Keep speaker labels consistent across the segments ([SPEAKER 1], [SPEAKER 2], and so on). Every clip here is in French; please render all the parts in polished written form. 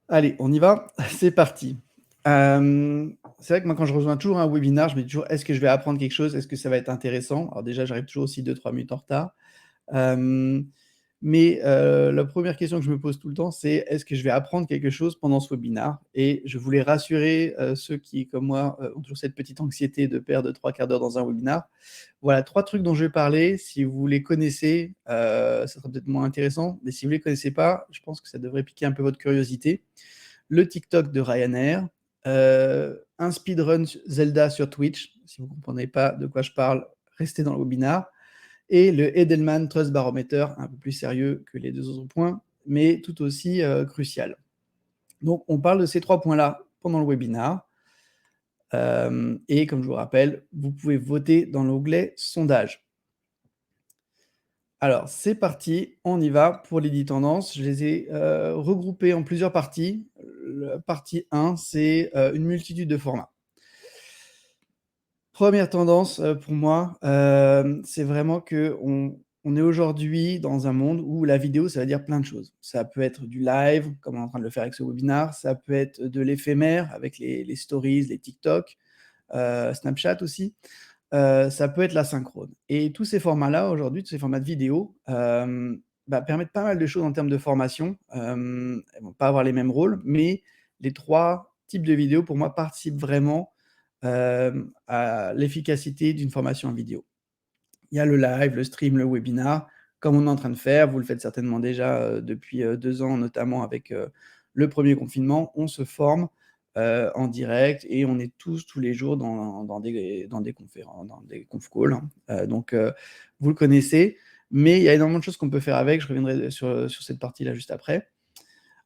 [SPEAKER 1] Allez, on y va? C'est parti. C'est vrai que moi, quand je rejoins toujours un webinar, je me dis toujours: «Est-ce que je vais apprendre quelque chose? Est-ce que ça va être intéressant?» Alors déjà, j'arrive toujours aussi 2-3 minutes en retard. Hem, la première question que je me pose tout le temps, c'est: «Est-ce que je vais apprendre quelque chose pendant ce webinar?» Et je voulais rassurer, ceux qui, comme moi, ont toujours cette petite anxiété de perdre 3/4 d'heure dans un webinar. Voilà 3 trucs dont je vais parler. Si vous les connaissez, ça sera peut-être moins intéressant, mais si vous les connaissez pas, je pense que ça devrait piquer un peu votre curiosité. Le TikTok de Ryanair, un speedrun Zelda sur Twitch. Si vous ne comprenez pas de quoi je parle, restez dans le webinar et le Edelman Trust Barometer, un peu plus sérieux que les 2 autres points, mais tout aussi, crucial. Donc on parle de ces 3 points-là pendant le webinar, et comme je vous rappelle, vous pouvez voter dans l'onglet sondage. Alors c'est parti, on y va pour les 10 tendances. Je les ai, regroupées en plusieurs parties. La partie 1, c'est, une multitude de formats. Première tendance, pour moi, c'est vraiment qu'on est aujourd'hui dans un monde où la vidéo, ça veut dire plein de choses. Ça peut être du live, comme on est en train de le faire avec ce webinar, ça peut être de l'éphémère avec les stories, les TikTok, Snapchat aussi, ça peut être l'asynchrone et tous ces formats-là, aujourd'hui, tous ces formats de vidéo, permettent pas mal de choses en termes de formation. Elles vont pas avoir les mêmes rôles, mais les 3 types de vidéos, pour moi, participent vraiment à l'efficacité d'une formation en vidéo. Il y a le live, le stream, le webinar, comme on est en train de faire. Vous le faites certainement déjà, depuis, 2 ans, notamment avec, le premier confinement. On se forme, en direct et on est tous les jours dans des conférences, dans des conf calls, hein. Vous le connaissez, mais il y a énormément de choses qu'on peut faire avec. Je reviendrai sur cette partie-là juste après.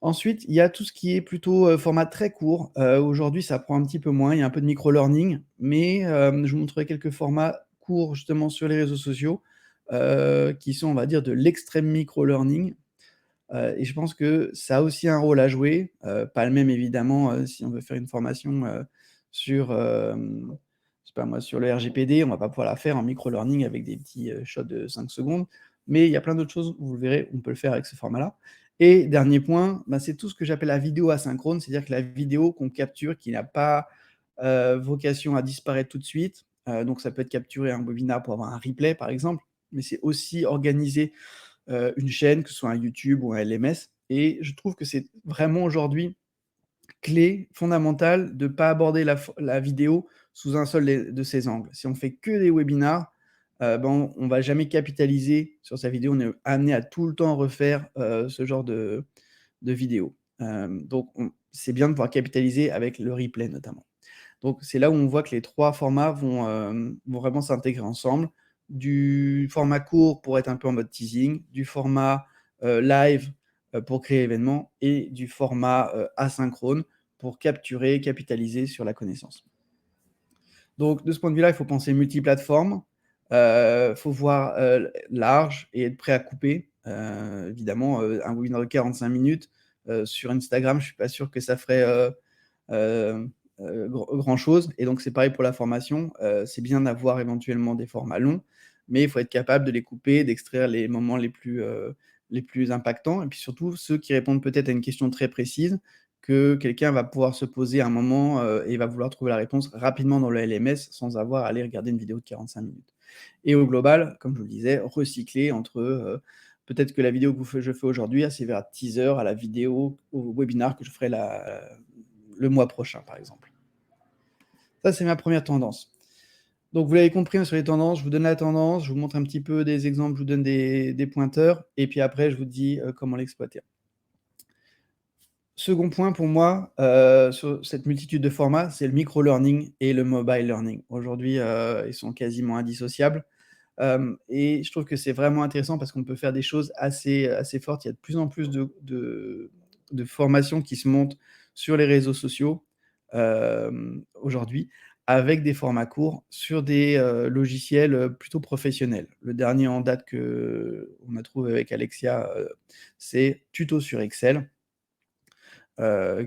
[SPEAKER 1] Ensuite, il y a tout ce qui est plutôt, format très court. Aujourd'hui, ça prend un petit peu moins, il y a un peu de micro-learning, mais je vous montrerai quelques formats courts justement sur les réseaux sociaux, qui sont, on va dire, de l'extrême micro-learning, et je pense que ça a aussi un rôle à jouer, pas le même évidemment, si on veut faire une formation, sur, je sais pas moi, sur le RGPD, on va pas pouvoir la faire en micro-learning avec des petits, shots de 5 secondes, mais il y a plein d'autres choses, vous le verrez, on peut le faire avec ce format-là et dernier point, c'est tout ce que j'appelle la vidéo asynchrone, c'est-à-dire que la vidéo qu'on capture qui n'a pas, vocation à disparaître tout de suite, donc ça peut être capturé un webinar pour avoir un replay par exemple, mais c'est aussi organiser une chaîne, que ce soit un YouTube ou un LMS et je trouve que c'est vraiment aujourd'hui clé fondamentale de ne pas aborder la vidéo sous un seul de ses angles. Si on fait que des webinars, on va jamais capitaliser sur sa vidéo, on est amené à tout le temps refaire, ce genre de vidéo. Donc c'est bien de pouvoir capitaliser avec le replay notamment. Donc c'est là où on voit que les 3 formats vont vraiment s'intégrer ensemble. Du format court pour être un peu en mode teasing, du format, live, pour créer l'événement et du format, asynchrone pour capturer, capitaliser sur la connaissance. Donc de ce point de vue-là, il faut penser multiplateforme, faut voir, large et être prêt à couper. Évidemment, un webinaire de 45 minutes, sur Instagram, je suis pas sûr que ça ferait, heu grand-chose et donc c'est pareil pour la formation, c'est bien d'avoir éventuellement des formats longs, mais il faut être capable de les couper, d'extraire les moments les plus impactants et puis surtout ceux qui répondent peut-être à une question très précise que quelqu'un va pouvoir se poser à un moment, et va vouloir trouver la réponse rapidement dans le LMS sans avoir à aller regarder une vidéo de 45 minutes et au global, comme je vous le disais, recycler entre, peut-être que la vidéo que je fais aujourd'hui, elle servira de teaser à la vidéo, au webinar que je ferai le mois prochain, par exemple. Ça, c'est ma première tendance. Donc vous l'avez compris, hein, sur les tendances, je vous donne la tendance, je vous montre un petit peu des exemples, je vous donne des pointeurs et puis après je vous dis, comment l'exploiter. Second point pour moi, sur cette multitude de formats, c'est le micro-learning et le mobile learning. Aujourd'hui, ils sont quasiment indissociables, et je trouve que c'est vraiment intéressant parce qu'on peut faire des choses assez fortes. Il y a de plus en plus de formations qui se montent sur les réseaux sociaux, aujourd'hui, avec des formats courts sur des, logiciels, plutôt professionnels. Le dernier en date qu'on a trouvé avec Alexia, c'est Tuto sur Excel,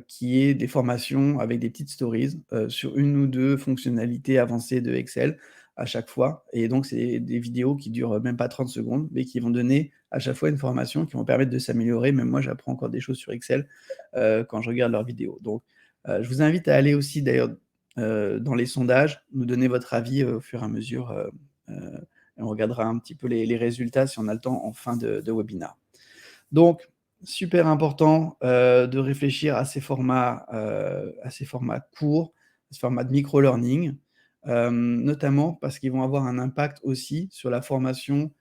[SPEAKER 1] qui est des formations avec des petites stories, sur une ou 2 fonctionnalités avancées de Excel, à chaque fois et donc c'est des vidéos qui durent même pas 30 secondes, mais qui vont donner à chaque fois une formation qui vont permettre de s'améliorer. Même moi, j'apprends encore des choses sur Excel, quand je regarde leurs vidéos. Donc, je vous invite à aller aussi d'ailleurs, dans les sondages, nous donner votre avis, au fur et à mesure, et on regardera un petit peu les résultats si on a le temps en fin de webinaire. Donc, super important, de réfléchir à ces formats courts, à ce format de micro-learning, notamment parce qu'ils vont avoir un impact aussi sur la formation,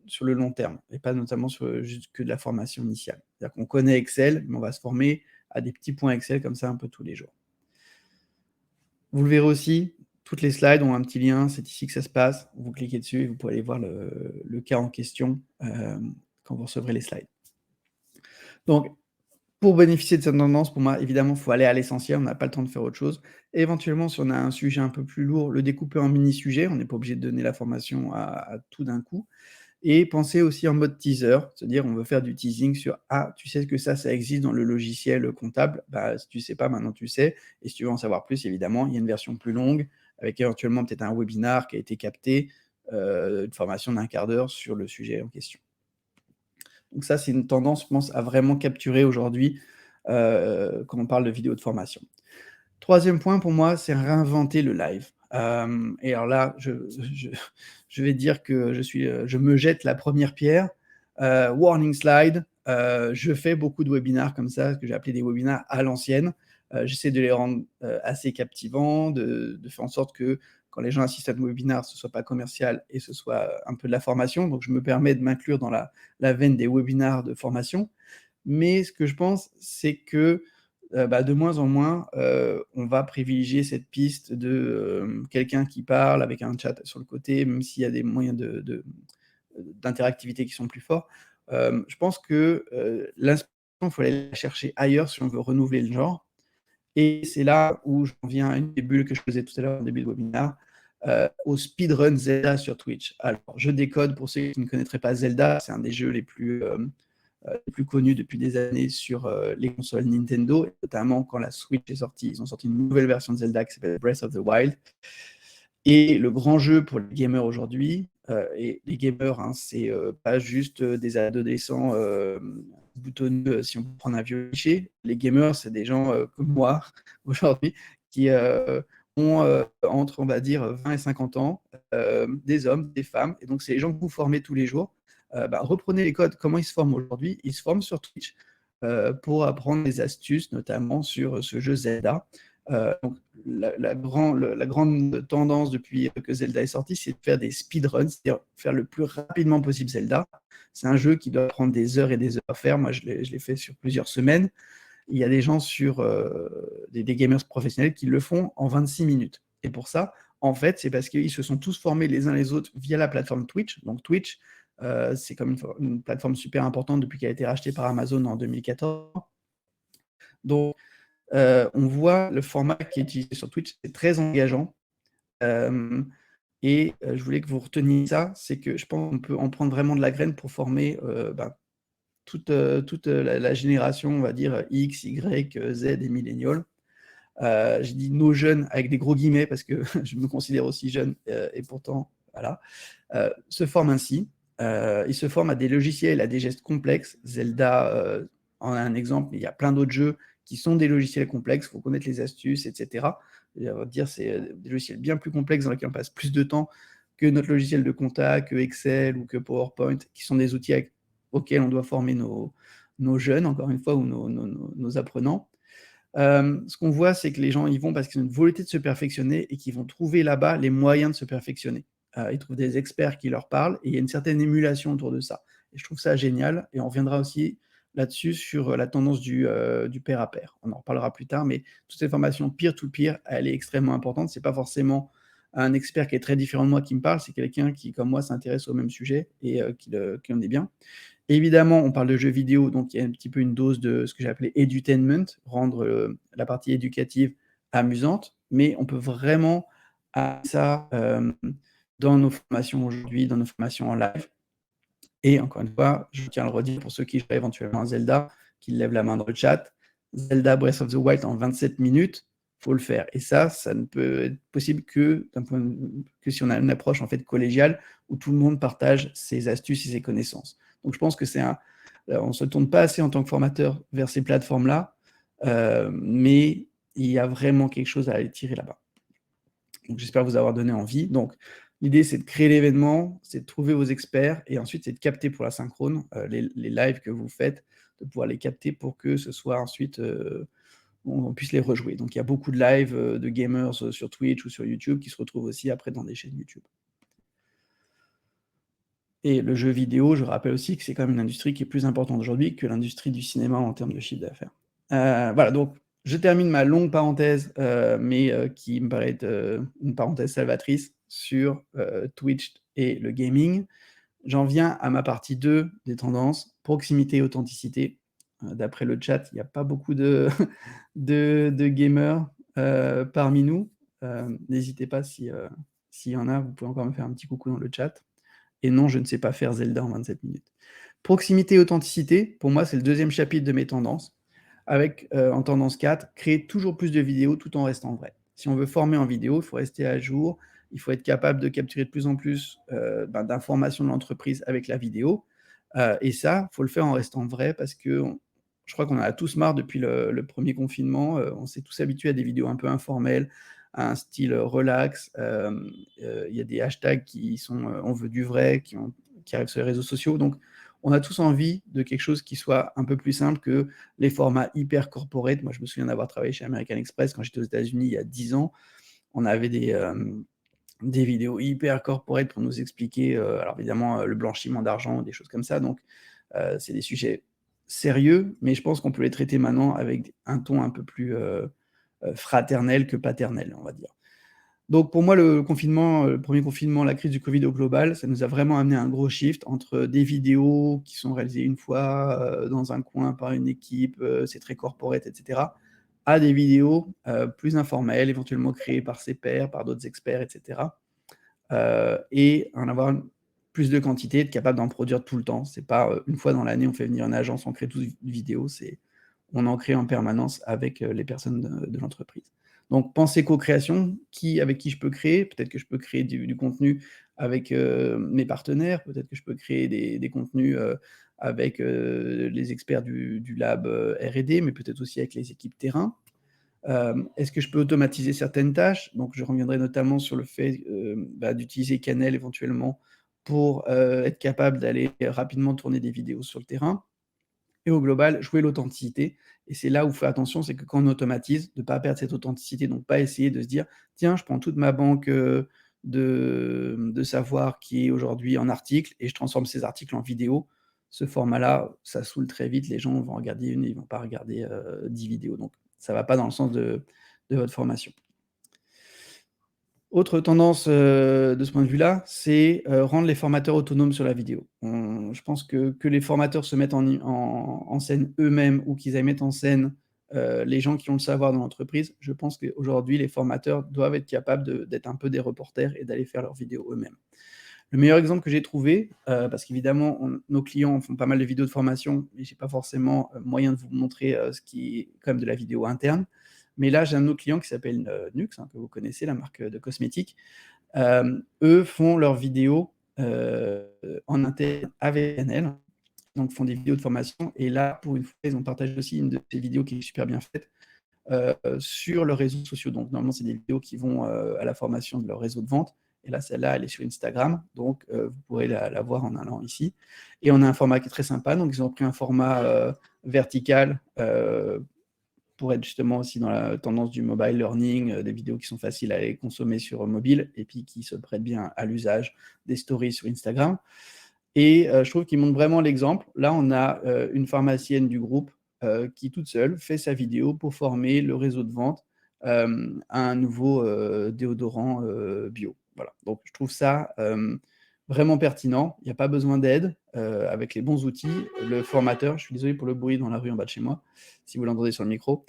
[SPEAKER 1] sur le long terme et pas notamment sur juste que de la formation initiale. C'est-à-dire qu'on connaît Excel, mais on va se former à des petits points Excel comme ça un peu tous les jours. Vous le verrez aussi, toutes les slides ont un petit lien, c'est ici que ça se passe. Vous cliquez dessus et vous pouvez aller voir le cas en question, quand vous recevrez les slides. Donc, pour bénéficier de cette tendance, pour moi, évidemment, il faut aller à l'essentiel, on n'a pas le temps de faire autre chose. Éventuellement, si on a un sujet un peu plus lourd, le découper en mini-sujets, on n'est pas obligé de donner la formation à tout d'un coup. Et penser aussi en mode teaser, c'est-à-dire on veut faire du teasing sur: «Ah, tu sais que ça existe dans le logiciel comptable?» Bah, si tu sais pas, maintenant tu sais et si tu veux en savoir plus, évidemment, il y a une version plus longue avec éventuellement peut-être un webinar qui a été capté, une formation d'1/4 d'heure sur le sujet en question. Donc ça, c'est une tendance, je pense, à vraiment capturer aujourd'hui, quand on parle de vidéos de formation. Troisième point pour moi, c'est réinventer le live. Et alors là, je je vais dire que je me jette la première pierre. Warning slide, je fais beaucoup de webinars comme ça, ce que j'ai appelé des webinars à l'ancienne. J'essaie de les rendre, assez captivants, de faire en sorte que quand les gens assistent à nos webinars, ce soit pas commercial et ce soit un peu de la formation. Donc je me permets de m'inclure dans la veine des webinars de formation. Mais ce que je pense, c'est que, bah, de moins en moins, on va privilégier cette piste de, quelqu'un qui parle avec un chat sur le côté, même s'il y a des moyens d'interactivité qui sont plus forts. Je pense que, l'inspiration, il faut aller la chercher ailleurs si on veut renouveler le genre et c'est là où j'en viens à une des bulles que je faisais tout à l'heure en début de webinaire, au speedrun Zelda sur Twitch. Alors, je décode pour ceux qui ne connaîtraient pas Zelda, c'est un des jeux les plus connus depuis des années sur les consoles Nintendo, et notamment quand la Switch est sortie, ils ont sorti une nouvelle version de Zelda qui s'appelle Breath of the Wild. Et le grand jeu pour les gamers aujourd'hui, et les gamers, hein, c'est pas juste des adolescents boutonneux, si on peut prendre un vieux cliché. Les gamers, c'est des gens comme moi aujourd'hui qui ont entre, on va dire, 20 et 50 ans, des hommes, des femmes, et donc c'est les gens que vous formez tous les jours. Bah, reprenez les codes, comment ils se forment aujourd'hui? Ils se forment sur Twitch pour apprendre des astuces, notamment sur ce jeu Zelda. Donc la grande tendance depuis que Zelda est sorti, c'est de faire des speedruns, c'est-à-dire faire le plus rapidement possible Zelda. C'est un jeu qui doit prendre des heures et des heures à faire. Moi, je l'ai fait sur plusieurs semaines. Il y a des gens sur des gamers professionnels qui le font en 26 minutes. Et pour ça, en fait, c'est parce qu'ils se sont tous formés les uns les autres via la plateforme Twitch. Donc Twitch, c'est comme une plateforme super importante depuis qu'elle a été rachetée par Amazon en 2014. Donc, on voit le format qui est utilisé sur Twitch, c'est très engageant. Et je voulais que vous reteniez ça, c'est que je pense qu'on peut en prendre vraiment de la graine pour former, bah, toute la génération, on va dire X, Y, Z et millénials. J'ai dit «nos jeunes» avec des gros guillemets parce que je me considère aussi jeune, et pourtant, voilà, se forment ainsi. Ils se forment à des logiciels, à des gestes complexes. Zelda en est un exemple, mais il y a plein d'autres jeux qui sont des logiciels complexes. Il faut connaître les astuces, et cetera. Et on va dire, c'est des logiciels bien plus complexes dans lesquels on passe plus de temps que notre logiciel de compta, que Excel ou que PowerPoint, qui sont des outils auxquels on doit former nos jeunes, encore une fois, ou nos apprenants. Ce qu'on voit, c'est que les gens y vont parce qu'ils ont une volonté de se perfectionner et qu'ils vont trouver là-bas les moyens de se perfectionner. Ils trouvent des experts qui leur parlent et il y a une certaine émulation autour de ça. Et je trouve ça génial et on reviendra aussi là-dessus sur la tendance du pair à pair. On en reparlera plus tard, mais toute cette formation peer-to-peer, elle est extrêmement importante. C'est pas forcément un expert qui est très différent de moi qui me parle, c'est quelqu'un qui, comme moi, s'intéresse au même sujet et qui en est bien. Évidemment, on parle de jeux vidéo, donc il y a un petit peu une dose de ce que j'ai appelé edutainment, rendre, la partie éducative amusante, mais on peut vraiment amener ça, dans nos formations aujourd'hui, dans nos formations en live et encore une fois, je tiens à le redire pour ceux qui jouent éventuellement à Zelda, qu'ils lèvent la main dans le chat. Zelda Breath of the Wild en 27 minutes, faut le faire. Et ça ne peut être possible que que si on a une approche en fait collégiale où tout le monde partage ses astuces et ses connaissances. Donc je pense que on se tourne pas assez en tant que formateur vers ces plateformes-là, mais il y a vraiment quelque chose à aller tirer là-bas. Donc j'espère vous avoir donné envie. Donc l'idée, c'est de créer l'événement, c'est de trouver vos experts et ensuite c'est de capter pour la synchrone, les lives que vous faites, de pouvoir les capter pour que ce soit ensuite, on puisse les rejouer. Donc il y a beaucoup de lives, de gamers, sur Twitch ou sur YouTube qui se retrouvent aussi après dans des chaînes YouTube. Et le jeu vidéo, je rappelle aussi que c'est quand même une industrie qui est plus importante aujourd'hui que l'industrie du cinéma en termes de chiffre d'affaires. Voilà, donc je termine ma longue parenthèse, mais qui me paraît être, une parenthèse salvatrice sur, Twitch et le gaming. J'en viens à ma partie 2 des tendances, proximité et authenticité. D'après le chat, il y a pas beaucoup de de gamers, parmi nous. N'hésitez pas s'il y en a, vous pouvez encore me faire un petit coucou dans le chat. Et non, je ne sais pas faire Zelda en 27 minutes. Proximité et authenticité, pour moi, c'est le deuxième chapitre de mes tendances, avec, en tendance 4, créer toujours plus de vidéos tout en restant vrai. Si on veut former en vidéo, il faut rester à jour, il faut être capable de capturer de plus en plus, d'informations de l'entreprise avec la vidéo, et ça, il faut le faire en restant vrai parce que je crois qu'on en a tous marre depuis le 1er confinement, on s'est tous habitués à des vidéos un peu informelles, à un style, relax, il y a des hashtags qui sont, «On veut du vrai», qui arrivent sur les réseaux sociaux, donc on a tous envie de quelque chose qui soit un peu plus simple que les formats hyper corporate. Moi, je me souviens d'avoir travaillé chez American Express quand j'étais aux États-Unis il y a 10 ans. On avait des vidéos hyper corporate pour nous expliquer, alors évidemment, le blanchiment d'argent, des choses comme ça, donc c'est des sujets sérieux, mais je pense qu'on peut les traiter maintenant avec un ton un peu plus, fraternel que paternel, on va dire. Donc pour moi, le confinement, le 1er confinement, la crise du covid au global, ça nous a vraiment amené un gros shift entre des vidéos qui sont réalisées une fois, dans un coin par une équipe, c'est très corporate et cetera, à des vidéos, plus informelles, éventuellement créées par ses pairs, par d'autres experts et cetera, et en avoir plus de quantité, être capable d'en produire tout le temps. C'est pas, une fois dans l'année, on fait venir une agence, on crée tous une vidéo, c'est on en crée en permanence avec, les personnes de l'entreprise. Donc penser co-création, avec qui je peux créer, peut-être que je peux créer du contenu avec, mes partenaires, peut-être que je peux créer des contenus, avec, les experts du lab, R&D, mais peut-être aussi avec les équipes terrain. Est-ce que je peux automatiser certaines tâches? Donc je reviendrai notamment sur le fait, d'utiliser Canel éventuellement pour, être capable d'aller rapidement tourner des vidéos sur le terrain. Et au global, jouer l'authenticité et c'est là où faut faire attention, c'est que quand on automatise, de ne pas perdre cette authenticité, donc pas essayer de se dire: «Tiens, je prends toute ma banque, de savoir qui est aujourd'hui en articles et je transforme ces articles en vidéos». Ce format-là, ça saoule très vite, les gens vont regarder une, ils vont pas regarder, 10 vidéos, donc ça va pas dans le sens de votre formation. Autre tendance, de ce point de vue-là, c'est, rendre les formateurs autonomes sur la vidéo. Je pense que les formateurs se mettent en scène eux-mêmes ou qu'ils aillent mettre en scène, les gens qui ont le savoir dans l'entreprise. Je pense qu'aujourd'hui, les formateurs doivent être capables d'être un peu des reporters et d'aller faire leurs vidéos eux-mêmes. Le meilleur exemple que j'ai trouvé, parce qu'évidemment nos clients font pas mal de vidéos de formation, mais j'ai pas forcément, moyen de vous montrer, ce qui est quand même de la vidéo interne. Mais là, j'ai un autre client qui s'appelle, Nux, hein, que vous connaissez, la marque, de cosmétiques. Eux font leurs vidéos, en interne avec Canel, donc font des vidéos de formation et là, pour une fois, ils ont partagé aussi une de ces vidéos qui est super bien faite, sur leurs réseaux sociaux. Donc normalement, c'est des vidéos qui vont, à la formation de leur réseau de vente et là, celle-là, elle est sur Instagram, donc vous pourrez la voir en allant ici et on a un format qui est très sympa, donc ils ont pris un format, vertical, pour être justement aussi dans la tendance du mobile learning, des vidéos qui sont faciles à aller consommer sur, mobile et puis qui se prêtent bien à l'usage des stories sur Instagram et je trouve qu'ils montrent vraiment l'exemple. Là, on a, une pharmacienne du groupe, qui toute seule fait sa vidéo pour former le réseau de vente, à un nouveau, déodorant, bio. Voilà, donc je trouve ça, vraiment pertinent. Il y a pas besoin d'aide, avec les bons outils. Le formateur, je suis désolé pour le bruit dans la rue en bas de chez moi, si vous l'entendez sur le micro.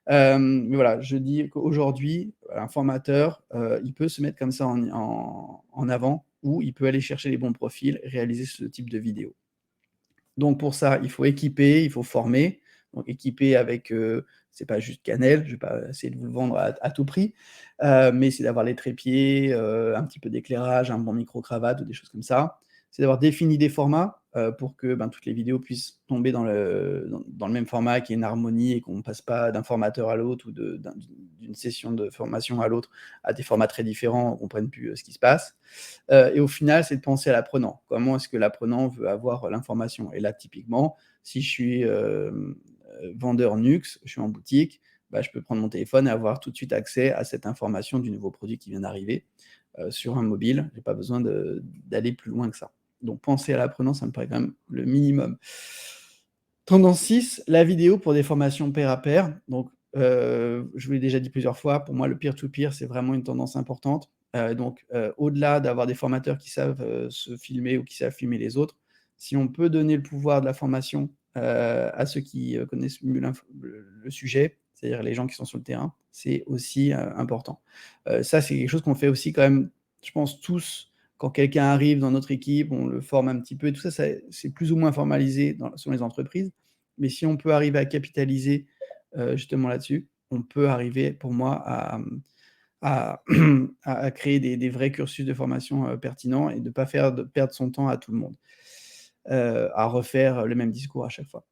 [SPEAKER 1] Mais voilà, je dis qu'aujourd'hui, un formateur, il peut se mettre comme ça en avant ou il peut aller chercher les bons profils, réaliser ce type de vidéo. Donc pour ça, il faut équiper, il faut former, donc équiper avec, C'est pas juste cannelle, je vais pas essayer de vous le vendre à tout prix, mais c'est d'avoir les trépieds, un petit peu d'éclairage, un bon micro-cravate ou des choses comme ça. C'est d'avoir défini des formats, pour que, ben, toutes les vidéos puissent tomber dans le même format, qu'il y ait une harmonie et qu'on ne passe pas d'un formateur à l'autre ou d'une session de formation à l'autre à des formats très différents, on ne comprenne plus, ce qui se passe. Et au final, c'est de penser à l'apprenant. Comment est-ce que l'apprenant veut avoir l'information? Et là, typiquement, si je suis, vendeur Nux, je suis en boutique, bah, je peux prendre mon téléphone et avoir tout de suite accès à cette information du nouveau produit qui vient d'arriver, sur un mobile. J'ai pas besoin d'aller plus loin que ça. Donc penser à l'apprenant, ça me paraît quand même le minimum. Tendance 6, la vidéo pour des formations pair à pair. Donc, je vous l'ai déjà dit plusieurs fois, pour moi, le peer to peer, c'est vraiment une tendance importante. Donc, au-delà d'avoir des formateurs qui savent, se filmer ou qui savent filmer les autres, si on peut donner le pouvoir de la formation, à ceux qui, connaissent mieux le sujet, c'est-à-dire les gens qui sont sur le terrain, c'est aussi, important. Ça, c'est quelque chose qu'on fait aussi quand même, je pense tous, quand quelqu'un arrive dans notre équipe, on le forme un petit peu et tout ça, c'est plus ou moins formalisé sur les entreprises. Mais si on peut arriver à capitaliser, justement là-dessus, on peut arriver pour moi à à créer des vrais cursus de formation, pertinents et de pas perdre son temps à tout le monde, à refaire le même discours à chaque fois.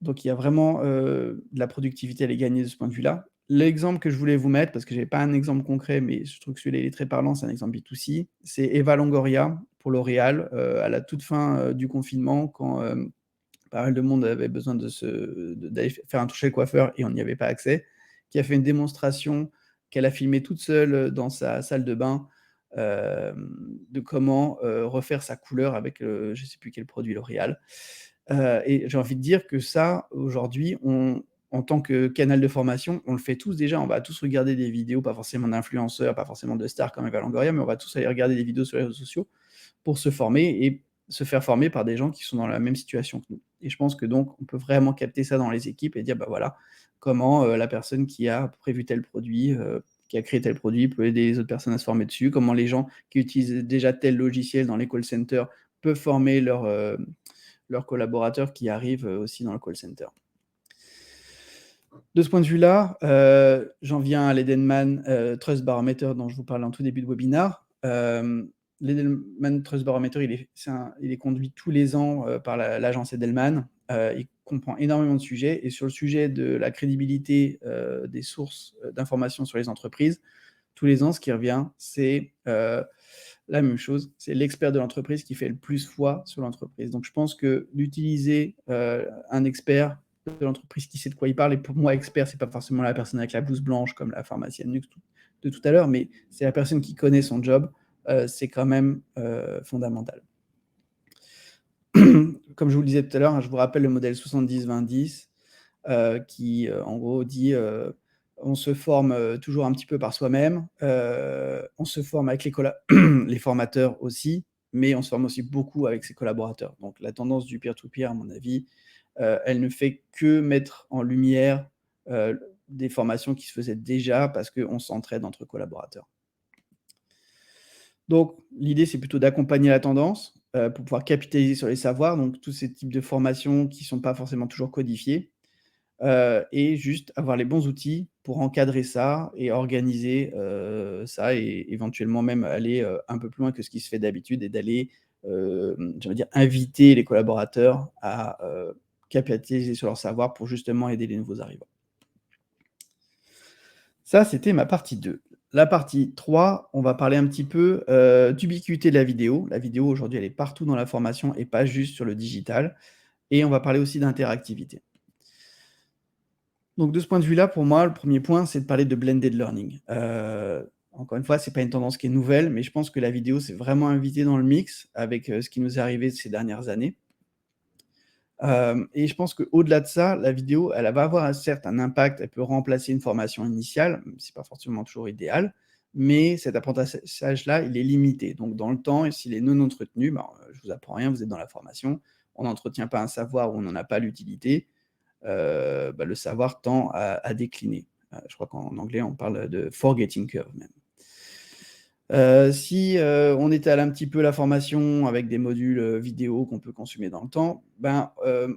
[SPEAKER 1] Donc il y a vraiment, de la productivité à aller gagner de ce point de vue-là. L'exemple que je voulais vous mettre, parce que j'avais pas un exemple concret, mais je trouve que celui-là il est très parlant, c'est un exemple B2C, c'est Eva Longoria pour L'Oréal, à la toute fin, du confinement quand, pas mal de monde avait besoin d'aller faire un tour chez le coiffeur et on n'y avait pas accès, qui a fait une démonstration qu'elle a filmée toute seule, dans sa salle de bain, de comment, refaire sa couleur avec, je sais plus quel produit L'Oréal. Et j'ai envie de dire que ça, aujourd'hui, en tant que canal de formation, on le fait tous déjà. On va tous regarder des vidéos, pas forcément d'influenceurs, pas forcément de stars comme Eva Longoria, mais on va tous aller regarder des vidéos sur les réseaux sociaux pour se former et se faire former par des gens qui sont dans la même situation que nous. Et je pense que donc on peut vraiment capter ça dans les équipes et dire: «Bah, voilà, comment, la personne qui a prévu tel produit, qui a créé tel produit peut aider les autres personnes à se former dessus. Comment les gens qui utilisent déjà tel logiciel dans les call centers peuvent former leurs collaborateurs qui arrivent, aussi dans le call center». De ce point de vue-là, j'en viens à l'Edenman, Trust Barometer dont je vous parlais en tout début de webinaire. L'Edelman Trust Barometer, il est conduit tous les ans, par l'agence Edelman. Il comprend énormément de sujets et sur le sujet de la crédibilité, des sources, d'informations sur les entreprises, tous les ans, ce qui revient, c'est, la même chose, c'est l'expert de l'entreprise qui fait le plus foi sur l'entreprise. Donc je pense que d'utiliser, un expert de l'entreprise qui sait de quoi il parle et pour moi expert, c'est pas forcément la personne avec la blouse blanche comme la pharmacienne Nux de tout à l'heure, mais c'est la personne qui connaît son job, c'est quand même, fondamental. Comme je vous le disais tout à l'heure, hein, je vous rappelle le modèle 70-20-10, qui, en gros dit, on se forme, toujours un petit peu par soi-même, on se forme avec les formateurs aussi, mais on se forme aussi beaucoup avec ses collaborateurs. Donc la tendance du peer to peer à mon avis, elle ne fait que mettre en lumière, des formations qui se faisaient déjà parce qu'on s'entraide entre collaborateurs. Donc l'idée, c'est plutôt d'accompagner la tendance, pour pouvoir capitaliser sur les savoirs, donc tous ces types de formations qui ne sont pas forcément toujours codifiées. Et juste avoir les bons outils pour encadrer ça et organiser, ça et éventuellement même aller, un peu plus loin que ce qui se fait d'habitude et d'aller, j'allais dire inviter les collaborateurs à, capitaliser sur leur savoir pour justement aider les nouveaux arrivants. Ça, c'était ma partie 2. La partie 3, on va parler un petit peu, d'ubiquité de la vidéo. La vidéo aujourd'hui, elle est partout dans la formation et pas juste sur le digital et on va parler aussi d'interactivité. Donc de ce point de vue-là, pour moi, le premier point, c'est de parler de blended learning. Encore une fois, c'est pas une tendance qui est nouvelle, mais je pense que la vidéo s'est vraiment invitée dans le mix avec, ce qui nous est arrivé ces dernières années. Et je pense qu'au-delà de ça, la vidéo, elle va avoir certes un impact, elle peut remplacer une formation initiale, même si c'est pas forcément toujours idéal, mais cet apprentissage-là, il est limité. Donc dans le temps et s'il est non entretenu, ben, je vous apprends rien, vous êtes dans la formation, on n'entretient pas un savoir où on n'en a pas l'utilité, bah, le savoir tend à décliner. Je crois qu'en anglais, on parle de forgetting curve même. Si, on étale un petit peu la formation avec des modules, vidéo qu'on peut consommer dans le temps, ben,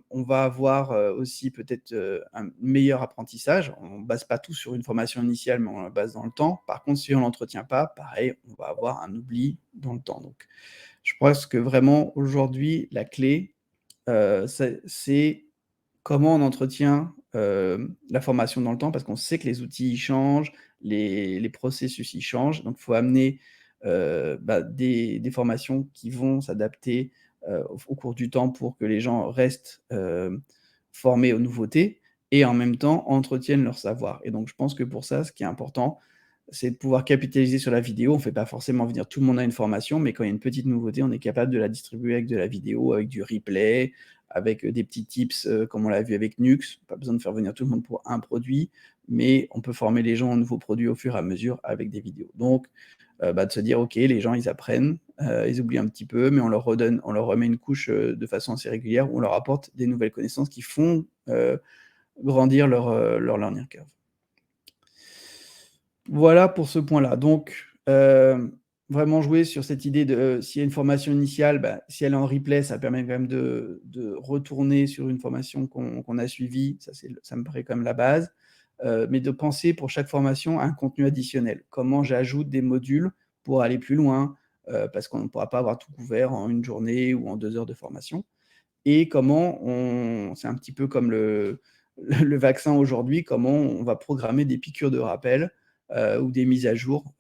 [SPEAKER 1] on va avoir, aussi peut-être, un meilleur apprentissage. On ne base pas tout sur une formation initiale, mais on la base dans le temps. Par contre, si on l'entretient pas, pareil, on va avoir un oubli dans le temps. Donc je pense que vraiment aujourd'hui, la clé, c'est comment on entretient, la formation dans le temps? Parce qu'on sait que les outils, ils changent, les processus, ils changent, donc il faut amener, bah, des formations qui vont s'adapter, au cours du temps pour que les gens restent, formés aux nouveautés et en même temps entretiennent leur savoir et donc je pense que pour ça, ce qui est important, c'est de pouvoir capitaliser sur la vidéo. On fait pas forcément venir tout le monde à une formation, mais quand il y a une petite nouveauté, on est capable de la distribuer avec de la vidéo, avec du replay, avec, des petits tips, comme on l'a vu avec Nux. Pas besoin de faire venir tout le monde pour un produit, mais on peut former les gens aux nouveaux produits au fur et à mesure avec des vidéos. Donc, bah, de se dire: «OK, les gens ils apprennent, ils oublient un petit peu, mais on leur remet une couche, de façon assez régulière où on leur apporte des nouvelles connaissances qui font, grandir leur learning curve». Voilà pour ce point-là. Donc, vraiment jouer sur cette idée de, s'il y a une formation initiale, bah, si elle est en replay, ça permet quand même de retourner sur une formation qu'on a suivie. Ça me paraît quand même la base. Mais de penser pour chaque formation à un contenu additionnel. Comment j'ajoute des modules pour aller plus loin, parce qu'on ne pourra pas avoir tout couvert en une journée ou en 2 heures de formation et comment on c'est un petit peu comme le vaccin aujourd'hui, comment on va programmer des piqûres de rappel, ou des mises à jour,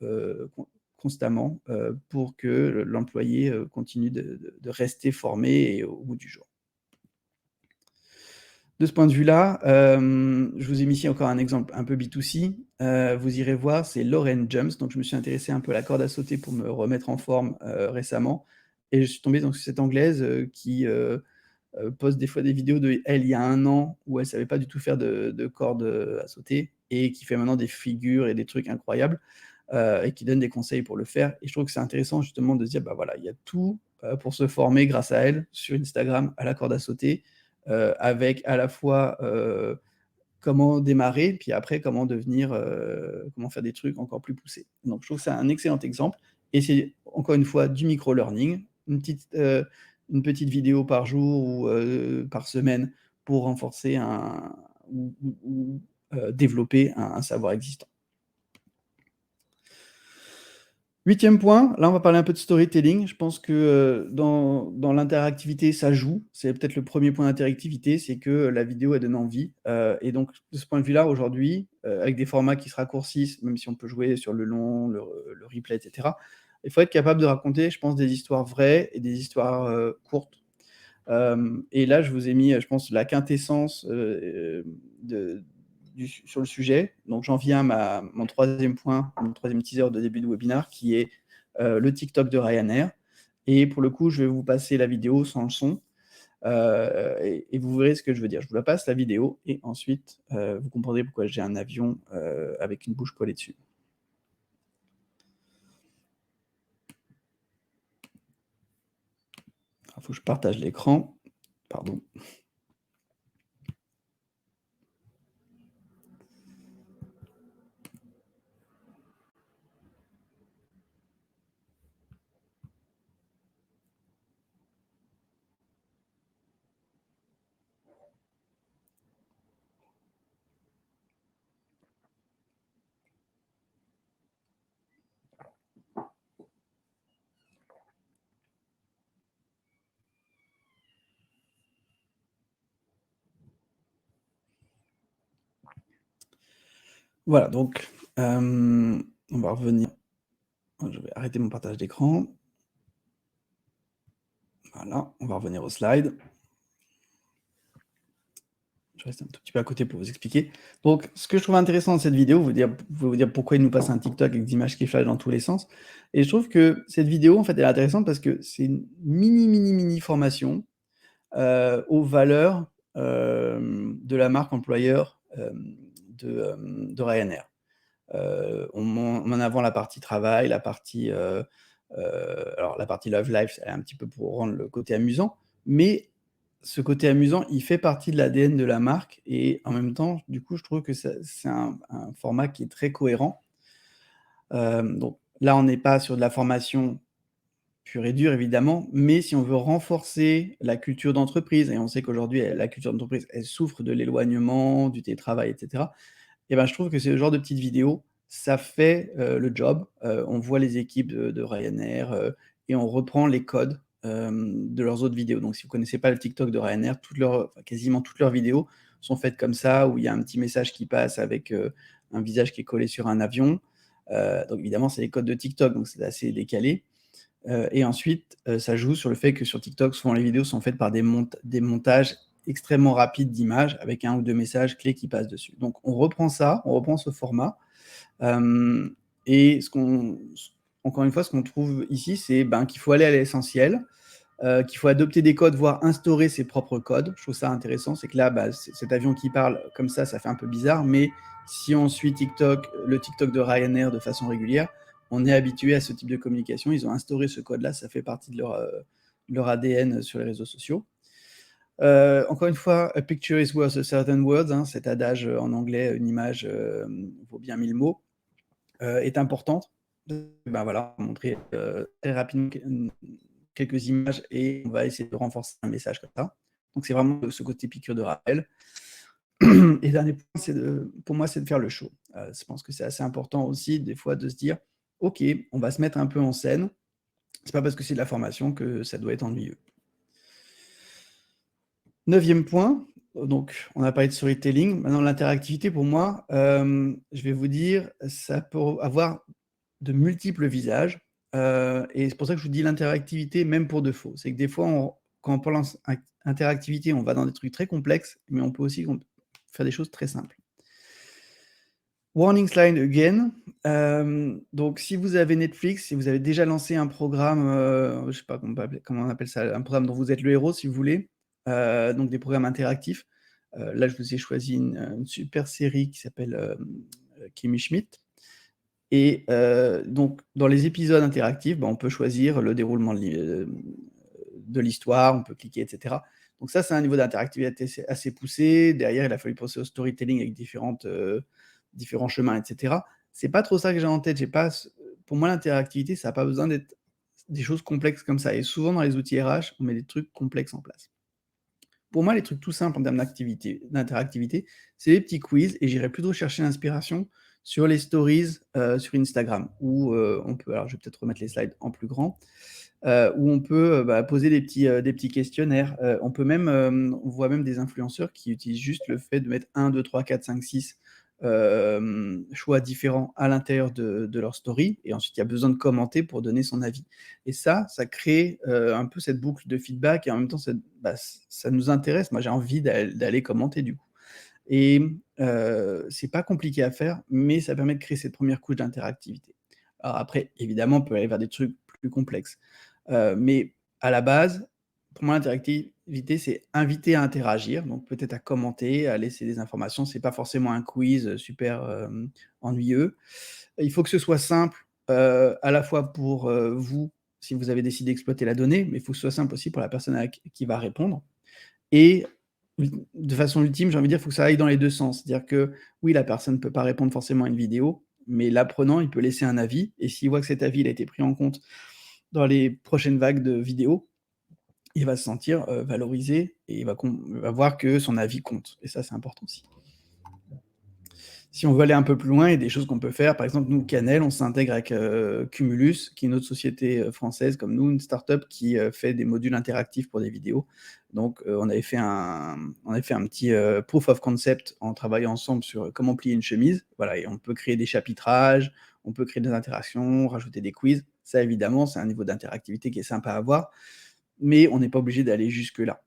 [SPEAKER 1] constamment, pour que l'employé, continue de rester formé et au bout du jour. De ce point de vue-là, je vous ai mis ici encore un exemple un peu B2C, vous irez voir, c'est Lauren Jumps, donc je me suis intéressé un peu à la corde à sauter pour me remettre en forme, récemment et je suis tombé donc sur cette Anglaise, qui, poste des fois des vidéos de elle, il y a 1 an, où elle savait pas du tout faire de corde, à sauter et qui fait maintenant des figures et des trucs incroyables, et qui donne des conseils pour le faire et je trouve que c'est intéressant justement de se dire: «Bah, voilà, il y a tout, pour se former grâce à elle sur Instagram à la corde à sauter», avec à la fois, comment démarrer, puis après comment devenir, comment faire des trucs encore plus poussés. Donc je trouve que c'est un excellent exemple et c'est encore une fois du micro learning, une petite vidéo par jour ou, par semaine pour renforcer un ou développer un savoir existant. 8e point, là, on va parler un peu de storytelling. Je pense que, dans l'interactivité, ça joue. C'est peut-être le premier point d'interactivité, c'est que la vidéo, elle donne envie, et donc de ce point de vue-là, aujourd'hui, avec des formats qui se raccourcissent, même si on peut jouer sur le long, le replay et cetera, il faut être capable de raconter, je pense, des histoires vraies et des histoires, courtes. Et là, je vous ai mis, je pense, la quintessence, de sur le sujet. Donc j'en viens à mon troisième point, mon troisième teaser de début de webinaire qui est, le TikTok de Ryanair et pour le coup, je vais vous passer la vidéo sans le son, et vous verrez ce que je veux dire. Je vous la passe la vidéo et ensuite, vous comprendrez pourquoi j'ai un avion, avec une bouche collée dessus. Il faut que je partage l'écran. Pardon. Voilà donc, on va revenir. Je vais arrêter mon partage d'écran. Voilà, on va revenir aux slides. Je reste un tout petit peu à côté pour vous expliquer. Donc, ce que je trouve intéressant dans cette vidéo, vous dire pourquoi il nous passe un TikTok avec des images qui flashent dans tous les sens. Et je trouve que cette vidéo, en fait, elle est intéressante parce que c'est une mini formation aux valeurs de la marque employeur de Ryanair. On met en avant la partie travail, la partie, alors la partie love life, c'est un petit peu pour rendre le côté amusant, mais ce côté amusant, il fait partie de l'ADN de la marque et en même temps, du coup, je trouve que c'est un format qui est très cohérent. Donc Là, on n'est pas sur de la formation pure et dure évidemment, mais si on veut renforcer la culture d'entreprise et on sait qu'aujourd'hui, la culture d'entreprise, elle souffre de l'éloignement, du télétravail et cetera. Et ben, je trouve que ce genre de petites vidéos, ça fait, le job. On voit les équipes de Ryanair, et on reprend les codes, de leurs autres vidéos. Donc si vous connaissez pas le TikTok de Ryanair, enfin quasiment toutes leurs vidéos sont faites comme ça, où il y a un petit message qui passe avec, un visage qui est collé sur un avion. Donc évidemment, c'est les codes de TikTok, donc c'est assez décalé. Et ensuite, ça joue sur le fait que sur TikTok, souvent les vidéos sont faites par des montages extrêmement rapides d'images avec 1 ou 2 messages clés qui passent dessus. Donc on reprend ça, on reprend ce format, hem et encore une fois, ce qu'on trouve ici, c'est, ben, qu'il faut aller à l'essentiel, qu'il faut adopter des codes, voire instaurer ses propres codes. Je trouve ça intéressant, c'est que là, bah, cet avion qui parle comme ça fait un peu bizarre, mais si on suit le TikTok de Ryanair de façon régulière, on est habitué à ce type de communication. Ils ont instauré ce code-là, ça fait partie de leur ADN sur les réseaux sociaux. Encore une fois, a picture is worth a thousand words, hein, cet adage en anglais, une image vaut bien 1000 mots, est importante. Ben voilà, montrer très rapidement quelques images et on va essayer de renforcer un message comme ça. Donc c'est vraiment ce côté piqûre de rappel. Et dernier point, pour moi, c'est de faire le show. Je pense que c'est assez important aussi, des fois, de se dire: «OK, on va se mettre un peu en scène. C'est pas parce que c'est de la formation que ça doit être ennuyeux». 9e point, donc on a parlé de storytelling. Maintenant l'interactivité pour moi, je vais vous dire, ça peut avoir de multiples visages, et c'est pour ça que je vous dis l'interactivité même pour de faux. C'est que des fois quand on pense interactivité, on va dans des trucs très complexes, mais on peut aussi faire des choses très simples. Warning slide again. Donc si vous avez Netflix, si vous avez déjà lancé un programme, je sais pas comment on appelle ça, un programme dont vous êtes le héros si vous voulez, donc des programmes interactifs. Là je vous ai choisi une super série qui s'appelle, Kimi Schmidt et donc dans les épisodes interactifs, bah, on peut choisir le déroulement de l'histoire, on peut cliquer et cetera. Donc ça, c'est un niveau d'interactivité assez poussé. Derrière, il a fallu penser au storytelling avec différents chemins et cetera. C'est pas trop ça que j'ai en tête, j'ai pas ce pour moi, l'interactivité, ça a pas besoin d'être des choses complexes comme ça et souvent dans les outils RH, on met des trucs complexes en place. Pour moi, les trucs tout simples en termes d'interactivité, c'est les petits quiz et j'irai plutôt chercher l'inspiration sur les stories, sur Instagram où, on peut alors je vais peut-être remettre les slides en plus grand, où on peut, bah, poser des petits questionnaires. On peut même, on voit même des influenceurs qui utilisent juste le fait de mettre 1, 2, 3, 4, 5, 6 choix différents à l'intérieur de leur story et ensuite il y a besoin de commenter pour donner son avis et ça crée, un peu cette boucle de feedback et en même temps bah, ça nous intéresse. Moi, j'ai envie d'aller commenter du coup et c'est pas compliqué à faire, mais ça permet de créer cette première couche d'interactivité. Alors après, évidemment, on peut aller vers des trucs plus complexes. Mais à la base, pour moi, l'interactivité, c'est inviter à interagir, donc peut-être à commenter, à laisser des informations. C'est pas forcément un quiz, super, ennuyeux. Il faut que ce soit simple, à la fois pour, vous, si vous avez décidé d'exploiter la donnée, mais il faut que ce soit simple aussi pour la personne qui va répondre et de façon ultime, j'ai envie de dire, il faut que ça aille dans les 2 sens. C'est-à-dire que, oui, la personne ne peut pas répondre forcément à une vidéo, mais l'apprenant, il peut laisser un avis et s'il voit que cet avis, il a été pris en compte dans les prochaines vagues de vidéos, il va se sentir, valorisé et il va voir que son avis compte et ça, c'est important aussi. Si on veut aller un peu plus loin, il y a des choses qu'on peut faire. Par exemple, nous, Canel, on s'intègre avec, Cumulus, qui est une autre société, française comme nous, une start-up qui, fait des modules interactifs pour des vidéos. Donc, on avait fait un petit, proof of concept en travaillant ensemble sur comment plier une chemise. Voilà et on peut créer des chapitrages, on peut créer des interactions, rajouter des quiz. Ça, évidemment, c'est un niveau d'interactivité qui est sympa à avoir, mais on n'est pas obligé d'aller jusque-là.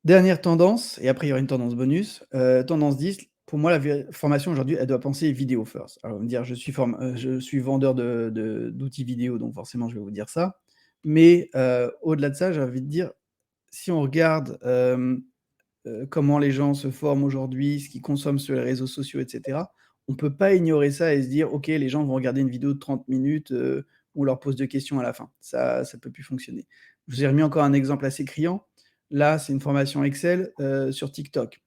[SPEAKER 1] Dernière tendance et après il y aura une tendance bonus, tendance 10, pour moi la formation aujourd'hui, elle doit penser vidéo first. Alors vous me dire je suis vendeur d'outils vidéo donc forcément je vais vous dire ça. Mais, au-delà de ça, j'ai envie de dire, si on regarde, comment les gens se forment aujourd'hui, ce qu'ils consomment sur les réseaux sociaux et cetera, on peut pas ignorer ça et se dire: «OK, les gens vont regarder une vidéo de 30 minutes, où on leur pose 2 questions à la fin». Ça peut plus fonctionner. Je vous ai remis encore un exemple assez criant. Là, c'est une formation Excel, sur TikTok.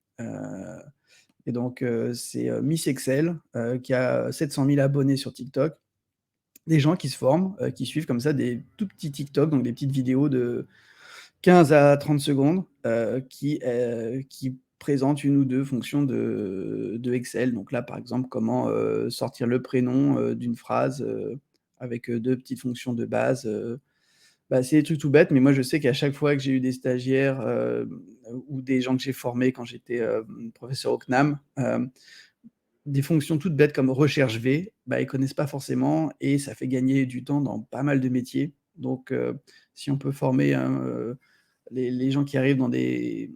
[SPEAKER 1] et donc c'est, Miss Excel, qui a 700 000 abonnés sur TikTok. Des gens qui se forment, qui suivent comme ça des tout petits TikTok, donc des petites vidéos de 15 à 30 secondes, qui présentent une ou 2 fonctions de Excel. Donc là, par exemple, comment, sortir le prénom, d'une phrase, avec, 2 petites fonctions de base, bah, c'est des trucs tout bêtes, mais moi je sais qu'à chaque fois que j'ai eu des stagiaires, ou des gens que j'ai formés quand j'étais, professeur au CNAM, des fonctions toutes bêtes comme recherche V, bah, ils connaissent pas forcément et ça fait gagner du temps dans pas mal de métiers. Donc si on peut former, les gens qui arrivent dans des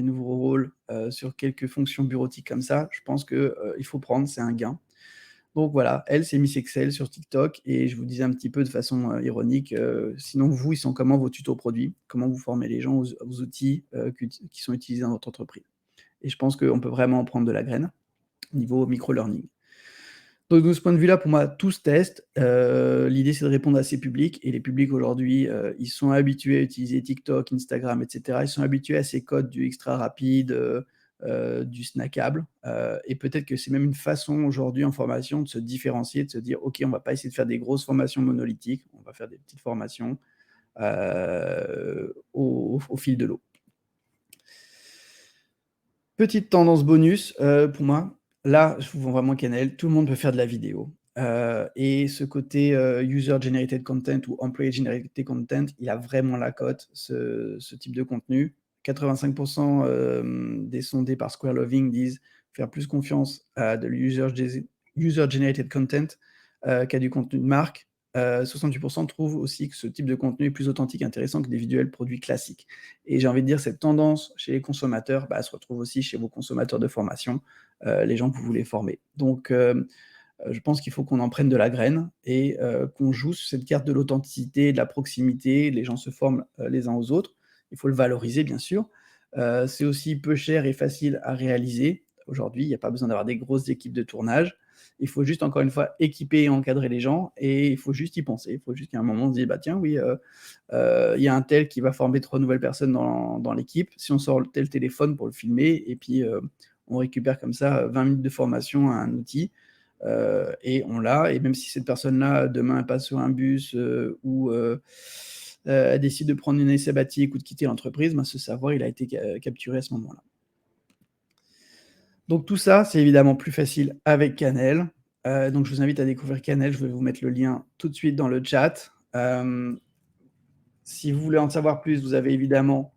[SPEAKER 1] nouveaux rôles, sur quelques fonctions bureautiques comme ça, je pense que, il faut prendre, c'est un gain. Donc voilà, elle, c'est Miss Excel sur TikTok et je vous disais un petit peu de façon, ironique, sinon vous, ils sont comment vos tutos produits? Comment vous formez les gens aux outils, qui sont utilisés dans votre entreprise? Et je pense qu'on peut vraiment en prendre de la graine, niveau micro-learning. Donc de ce point de vue-là, pour moi, tout se teste. L'idée, c'est de répondre à ces publics et les publics aujourd'hui, ils sont habitués à utiliser TikTok, Instagram et cetera. Ils sont habitués à ces codes du extra rapide, du snackable, et peut-être que c'est même une façon aujourd'hui en formation de se différencier, de se dire: «OK, on va pas essayer de faire des grosses formations monolithiques, on va faire des petites formations, au fil de l'eau». Petite tendance bonus, pour moi, là, je vous vends vraiment cannelle, tout le monde peut faire de la vidéo, et ce côté, user generated content ou employee generated content, il a vraiment la cote, ce type de contenu. 85 des sondés par Square Loving disent faire plus confiance à de user generated content, qu'à du contenu de marque. 68 trouvent aussi que ce type de contenu est plus authentique et intéressant que des visuels produits classiques. Et j'ai envie de dire, cette tendance chez les consommateurs, bah, elle se retrouve aussi chez vos consommateurs de formation, les gens que vous voulez former. Donc, je pense qu'il faut qu'on en prenne de la graine et qu'on joue sur cette carte de l'authenticité, de la proximité. Les gens se forment, les uns aux autres. Il faut le valoriser, bien sûr. C'est aussi peu cher et facile à réaliser. Aujourd'hui, il n'y a pas besoin d'avoir des grosses équipes de tournage. Il faut juste, encore une fois, équiper et encadrer les gens et il faut juste y penser. Il faut juste qu'à un moment, on se dise: «Bah, tiens, oui, il y a un tel qui va former 3 nouvelles personnes dans l'équipe. Si on sort tel téléphone pour le filmer et puis, on récupère comme ça, 20 minutes de formation à un outil, et on l'a et même si cette personne-là, demain, elle passe sur un bus, ou, elle décide de prendre une année sabbatique ou de quitter l'entreprise, ben, ce savoir, il a été capturé à ce moment-là. Donc tout ça, c'est évidemment plus facile avec Canel. Donc je vous invite à découvrir Canel, je vais vous mettre le lien tout de suite dans le chat. Si vous voulez en savoir plus, vous avez évidemment,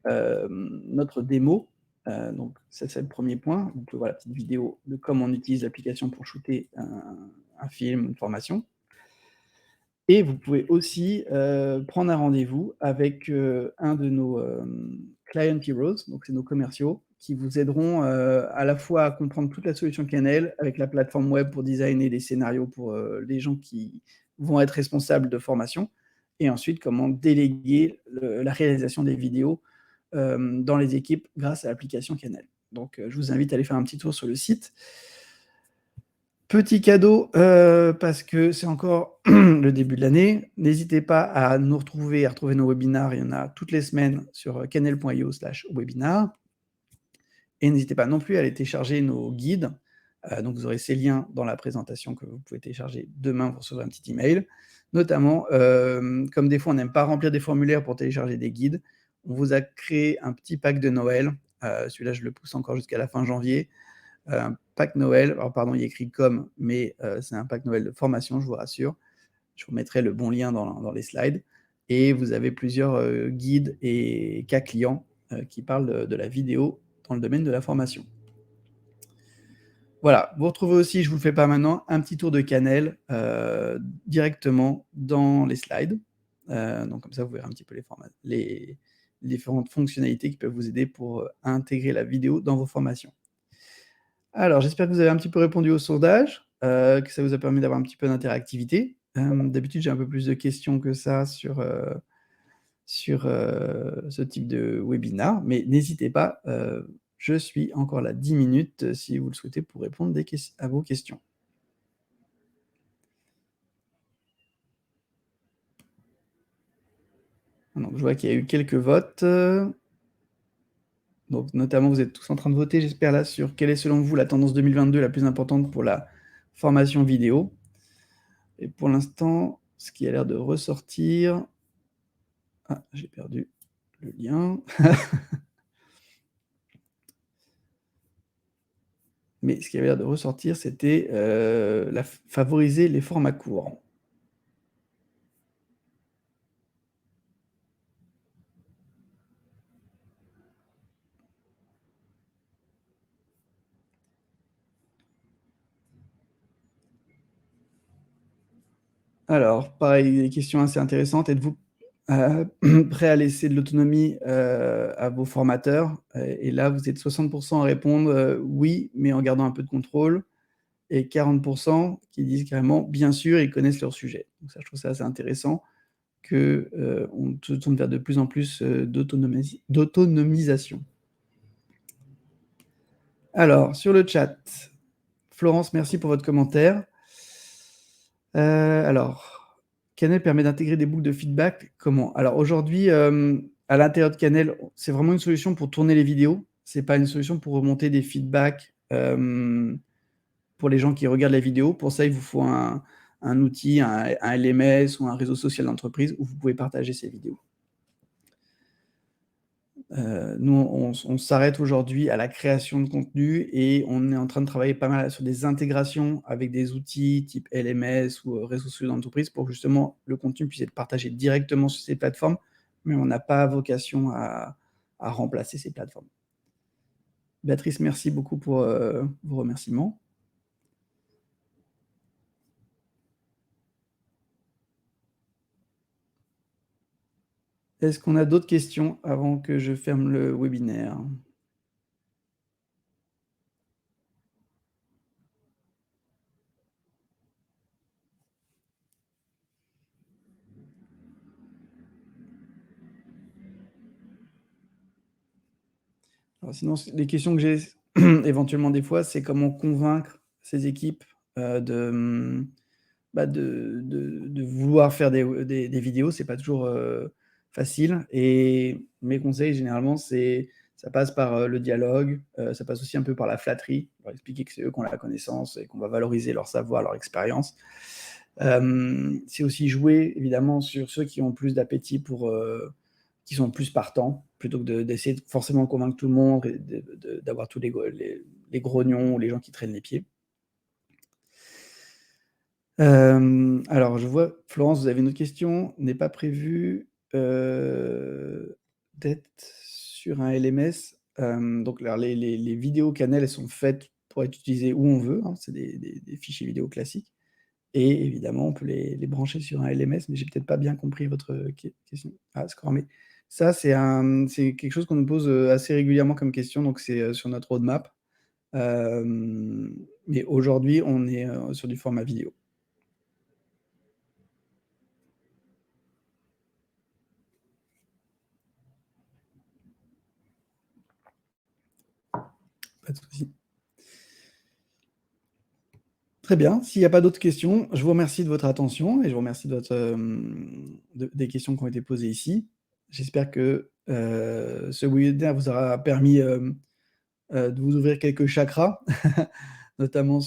[SPEAKER 1] notre démo. Donc ça, c'est le premier point. Donc voilà, petite vidéo de comment on utilise l'application pour shooter un film, une formation. Et vous pouvez aussi, prendre un rendez-vous avec, un de nos, client heroes, donc c'est nos commerciaux, qui vous aideront, à la fois à comprendre toute la solution Canel avec la plateforme web pour designer des scénarios pour, les gens qui vont être responsables de formation et ensuite comment déléguer la réalisation des vidéos, dans les équipes grâce à l'application Canel. Donc, je vous invite à aller faire un petit tour sur le site. Petit cadeau, parce que c'est encore le début de l'année. N'hésitez pas à nous retrouver, à retrouver nos webinars. Il y en a toutes les semaines sur, canel.io/webinar et n'hésitez pas non plus à aller télécharger nos guides. Donc vous aurez ces liens dans la présentation que vous pouvez télécharger demain, vous recevrez un petit email. Notamment, comme des fois on n'aime pas remplir des formulaires pour télécharger des guides, on vous a créé un petit pack de Noël. Celui-là, je le pousse encore jusqu'à la fin janvier. Un pack Noël, alors pardon, il est écrit comme, mais c'est un pack Noël de formation, je vous rassure. Je vous mettrai le bon lien dans les slides et vous avez plusieurs, guides et cas clients, qui parlent de la vidéo dans le domaine de la formation. Voilà, vous retrouvez aussi, je vous le fais pas maintenant, un petit tour de Canel, directement dans les slides. Donc comme ça, vous verrez un petit peu les différentes fonctionnalités qui peuvent vous aider pour, intégrer la vidéo dans vos formations. Alors, j'espère que vous avez un petit peu répondu au sondage, que ça vous a permis d'avoir un petit peu d'interactivité. D'habitude, j'ai un peu plus de questions que ça sur, ce type de webinar, mais n'hésitez pas, je suis encore là 10 minutes, si vous le souhaitez pour répondre à vos questions. Donc je vois qu'il y a eu quelques votes, Donc notamment, vous êtes tous en train de voter, j'espère là, sur quelle est selon vous la tendance 2022 la plus importante pour la formation vidéo. Et pour l'instant, ce qui a l'air de ressortir... Ah, j'ai perdu le lien. Mais ce qui avait l'air de ressortir, c'était favoriser les formats courts. Alors, pareil, des questions assez intéressantes. Êtes-vous prêt à laisser de l'autonomie à vos formateurs? Et là, vous êtes 60% à répondre oui, mais en gardant un peu de contrôle, et 40% qui disent carrément bien sûr, ils connaissent leur sujet. Donc ça, je trouve ça assez intéressant qu'on se tourne vers de plus en plus d'autonomisation. Alors, sur le chat, Florence, merci pour votre commentaire. Alors, Canel permet d'intégrer des boucles de feedback. Comment? Alors aujourd'hui, à l'intérieur de Canel, c'est vraiment une solution pour tourner les vidéos. C'est pas une solution pour remonter des feedbacks pour les gens qui regardent la vidéo. Pour ça, il vous faut un outil, un LMS ou un réseau social d'entreprise où vous pouvez partager ces vidéos. Nous, on s'arrête aujourd'hui à la création de contenu et on est en train de travailler pas mal sur des intégrations avec des outils type LMS ou réseaux sociaux d'entreprise pour que justement le contenu puisse être partagé directement sur ces plateformes, mais on n'a pas vocation à remplacer ces plateformes. Béatrice, merci beaucoup pour vos remerciements. Est-ce qu'on a d'autres questions avant que je ferme le webinaire? Alors sinon, les questions que j'ai éventuellement des fois, c'est comment convaincre ces équipes de vouloir faire des vidéos. C'est pas toujours facile. Et mes conseils, généralement, ça passe par le dialogue, ça passe aussi un peu par la flatterie, pour expliquer que c'est eux qui ont la connaissance et qu'on va valoriser leur savoir, leur expérience. C'est aussi jouer, évidemment, sur ceux qui ont plus d'appétit pour... qui sont plus partants, plutôt que d'essayer de forcément convaincre tout le monde, et d'avoir tous les grognons ou les gens qui traînent les pieds. Alors, je vois, Florence, vous avez une autre question. N'est pas prévu d'être sur un LMS. Donc, alors, les vidéos Canel, elles sont faites pour être utilisées où on veut. Hein, c'est des fichiers vidéo classiques. Et évidemment, on peut les brancher sur un LMS, mais j'ai peut-être pas bien compris votre question. Ah, d'accord, mais ça, c'est quelque chose qu'on nous pose assez régulièrement comme question, donc c'est sur notre roadmap. Mais aujourd'hui, on est sur du format vidéo. Pas de souci. Très bien. S'il n'y a pas d'autres questions, je vous remercie de votre attention et je vous remercie des questions qui ont été posées ici. J'espère que ce webinaire vous aura permis de vous ouvrir quelques chakras, notamment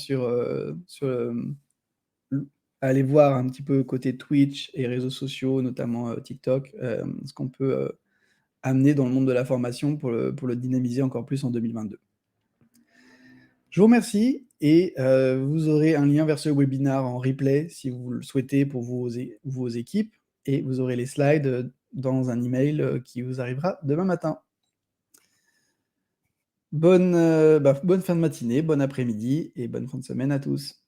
[SPEAKER 1] aller voir un petit peu côté Twitch et réseaux sociaux, notamment TikTok, ce qu'on peut amener dans le monde de la formation pour le dynamiser encore plus en 2022. Je vous remercie et vous aurez un lien vers ce webinaire en replay si vous le souhaitez pour vos équipes et vous aurez les slides dans un email qui vous arrivera demain matin. Bonne fin de matinée, bon après-midi et bonne fin de semaine à tous.